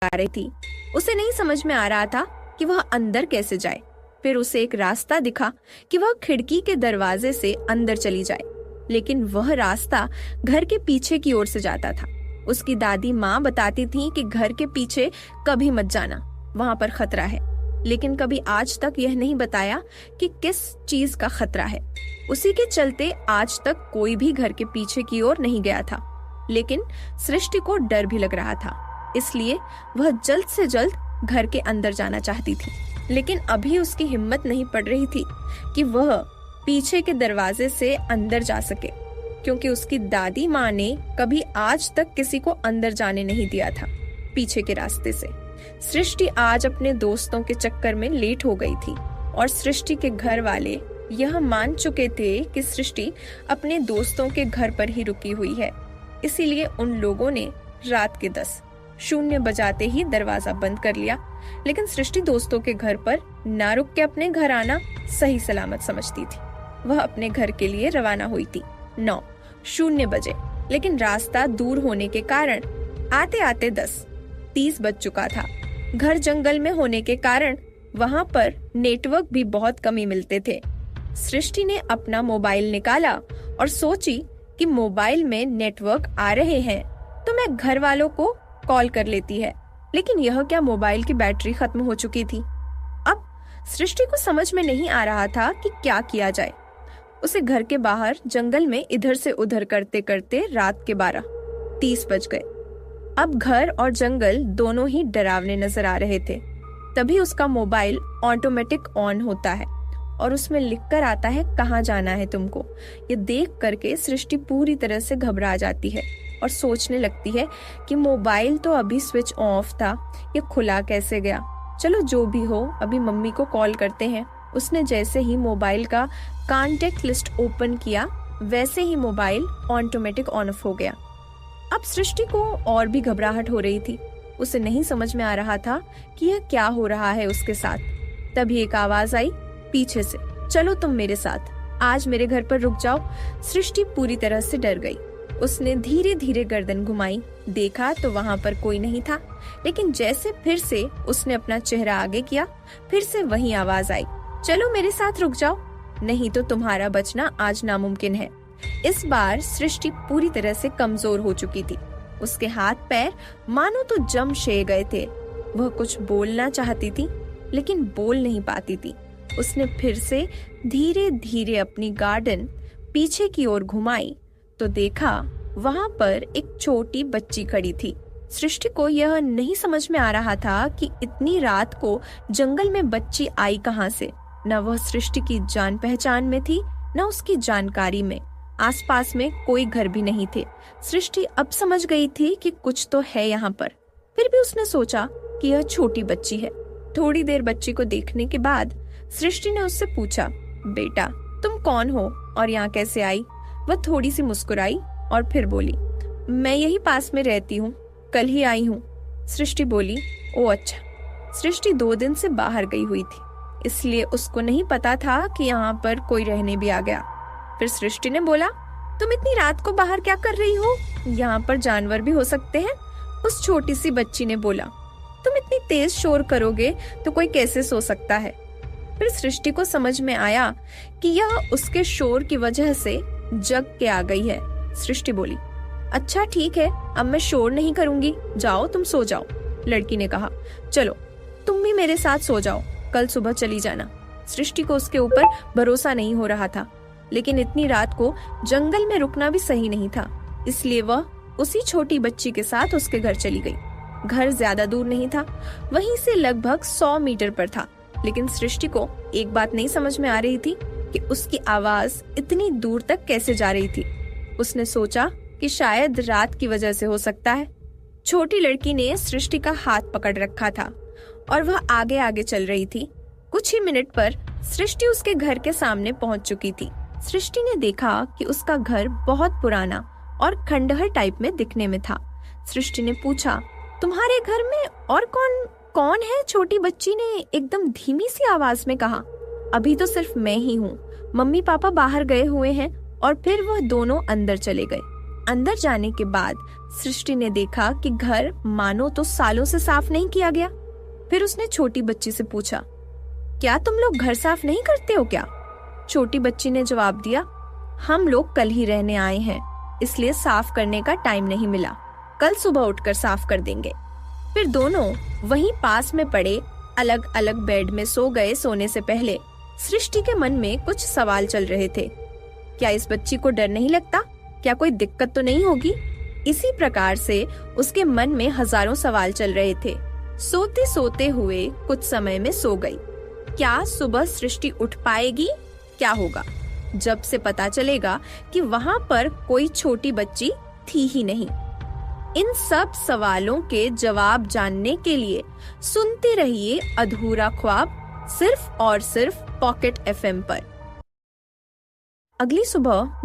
रही थी। उसे नहीं समझ में आ रहा था कि वह अंदर कैसे जाए। फिर उसे एक रास्ता दिखा कि वह खिड़की के दरवाजे से अंदर चली जाए, लेकिन वह रास्ता घर के पीछे की ओर से जाता था। उसकी दादी माँ बताती थी कि घर के पीछे कभी मत जाना, वहां पर खतरा है, लेकिन कभी आज तक यह नहीं बताया कि किस चीज का खतरा है। उसी के चलते आज तक कोई भी घर के पीछे की ओर नहीं गया था। लेकिन सृष्टि को डर भी लग रहा था, इसलिए वह जल्द से जल्द घर के अंदर जाना चाहती थी। लेकिन अभी उसकी हिम्मत नहीं पड़ रही थी कि वह पीछे के दरवाजे से अंदर जा सके, क्योंकि उसकी दादी माँ ने कभी आज तक किसी को अंदर जाने नहीं दिया था पीछे के रास्ते से। सृष्टि आज अपने दोस्तों के चक्कर में लेट हो गई थी और सृष्टि के घर वाले यह मान चुके थे कि सृष्टि अपने दोस्तों के घर पर ही रुकी हुई है। इसीलिए उन लोगों ने रात के 10:00 बजाते ही दरवाजा बंद कर लिया। लेकिन सृष्टि दोस्तों के घर पर ना रुक के अपने घर आना सही सलामत समझती थी। वह अपने घर के लिए रवाना हुई थी 9:00 बजे, लेकिन रास्ता दूर होने के कारण आते आते 10:30 बज चुका था। घर जंगल में होने के कारण वहां पर नेटवर्क भी बहुत कम ही मिलते थे। सृष्टि ने अपना मोबाइल निकाला और सोची कि मोबाइल में नेटवर्क आ रहे हैं तो मैं घर वालों को कॉल कर लेती है। लेकिन यह क्या, मोबाइल की बैटरी खत्म हो चुकी थी। अब सृष्टि को समझ में नहीं आ रहा था कि क्या किया जाए। उसे घर के बाहर जंगल में इधर से उधर करते करते रात के 12:30 बज गए। अब घर और जंगल दोनों ही डरावने नजर आ रहे थे। तभी उसका मोबाइल ऑटोमेटिक ऑन होता है और उसमें लिखकर आता है कहाँ जाना है तुमको। ये देख करके सृष्टि पूरी तरह से घबरा जाती है और सोचने लगती है कि मोबाइल तो अभी स्विच ऑफ था, ये खुला कैसे गया। चलो जो भी हो, अभी मम्मी को कॉल करते हैं। उसने जैसे ही मोबाइल का कॉन्टेक्ट लिस्ट ओपन किया, वैसे ही मोबाइल ऑटोमेटिक ऑन ऑफ हो गया। अब सृष्टि को और भी घबराहट हो रही थी। उसे नहीं समझ में आ रहा था कि यह क्या हो रहा है उसके साथ। तभी एक आवाज आई पीछे से, चलो तुम मेरे साथ, आज मेरे घर पर रुक जाओ। सृष्टि पूरी तरह से डर गई। उसने धीरे धीरे गर्दन घुमाई, देखा तो वहां पर कोई नहीं था। लेकिन जैसे फिर से उसने अपना चेहरा आगे किया, फिर से वही आवाज आई, चलो मेरे साथ रुक जाओ, नहीं तो तुम्हारा बचना आज नामुमकिन है। इस बार सृष्टि पूरी तरह से कमजोर हो चुकी थी। उसके हाथ पैर मानो तो जम शे गए थे। वह कुछ बोलना चाहती थी लेकिन बोल नहीं पाती थी। उसने फिर से धीरे धीरे अपनी गार्डन पीछे की ओर घुमाई तो देखा वहां पर एक छोटी बच्ची खड़ी थी। सृष्टि को यह नहीं समझ में आ रहा था कि इतनी रात को जंगल में बच्ची आई कहां से। न वह सृष्टि की जान पहचान में थी, न उसकी जानकारी में। आसपास में कोई घर भी नहीं थे। सृष्टि अब समझ गई थी कि कुछ तो है यहाँ पर। फिर भी उसने सोचा कि यह छोटी बच्ची है। थोड़ी देर बच्ची को देखने के बाद सृष्टि ने उससे पूछा, बेटा तुम कौन हो और यहाँ कैसे आई? वह थोड़ी सी मुस्कुराई और फिर बोली, मैं यही पास में रहती हूँ, कल ही आई हूँ। सृष्टि बोली, ओ अच्छा। सृष्टि 2 दिन से बाहर गई हुई थी, इसलिए उसको नहीं पता था कि यहाँ पर कोई रहने भी आ गया। फिर सृष्टि ने बोला, तुम इतनी रात को बाहर क्या कर रही हो? यहाँ पर जानवर भी हो सकते हैं। उस छोटी सी बच्ची ने बोला, तुम इतनी तेज शोर करोगे तो कोई कैसे सो सकता है? फिर सृष्टि को समझ में आया कि यह उसके शोर की वजह से जग के आ गई है। सृष्टि बोली, अच्छा ठीक है, अब मैं शोर नहीं करूंगी, जाओ तुम सो जाओ। लड़की ने कहा, चलो तुम भी मेरे साथ सो जाओ, कल सुबह चली जाना। सृष्टि को उसके ऊपर भरोसा नहीं हो रहा था, लेकिन इतनी रात को जंगल में रुकना भी सही नहीं था, इसलिए वह उसी छोटी बच्ची के साथ उसके घर चली गई। घर ज्यादा दूर नहीं था, वहीं से लगभग 100 मीटर पर था। लेकिन सृष्टि को एक बात नहीं समझ में आ रही थी कि उसकी आवाज इतनी दूर तक कैसे जा रही थी। उसने सोचा कि शायद रात की वजह से हो सकता है। छोटी लड़की ने सृष्टि का हाथ पकड़ रखा था और वह आगे आगे चल रही थी। कुछ ही मिनट पर सृष्टि उसके घर के सामने पहुंच चुकी थी। सृष्टि ने देखा कि उसका घर बहुत पुराना और खंडहर टाइप में दिखने में था। सृष्टि ने पूछा, तुम्हारे घर में और कौन कौन है? छोटी बच्ची ने एकदम धीमी सी आवाज में कहा, अभी तो सिर्फ मैं ही हूँ, मम्मी पापा बाहर गए हुए हैं। और फिर वह दोनों अंदर चले गए। अंदर जाने के बाद सृष्टि ने देखा कि घर मानो तो सालों से साफ नहीं किया गया। फिर उसने छोटी बच्ची से पूछा, क्या तुम लोग घर साफ नहीं करते हो क्या? छोटी बच्ची ने जवाब दिया, हम लोग कल ही रहने आए हैं, इसलिए साफ करने का टाइम नहीं मिला, कल सुबह उठकर साफ कर देंगे। फिर दोनों वहीं पास में पड़े अलग अलग बेड में सो गए। सोने से पहले सृष्टि के मन में कुछ सवाल चल रहे थे। क्या इस बच्ची को डर नहीं लगता? क्या कोई दिक्कत तो नहीं होगी? इसी प्रकार से उसके मन में हजारों सवाल चल रहे थे। सोते सोते हुए कुछ समय में सो गई। क्या सुबह सृष्टि उठ पाएगी? क्या होगा जब से पता चलेगा कि वहां पर कोई छोटी बच्ची थी ही नहीं? इन सब सवालों के जवाब जानने के लिए सुनते रहिए अधूरा ख्वाब, सिर्फ और सिर्फ पॉकेट FM पर। अगली सुबह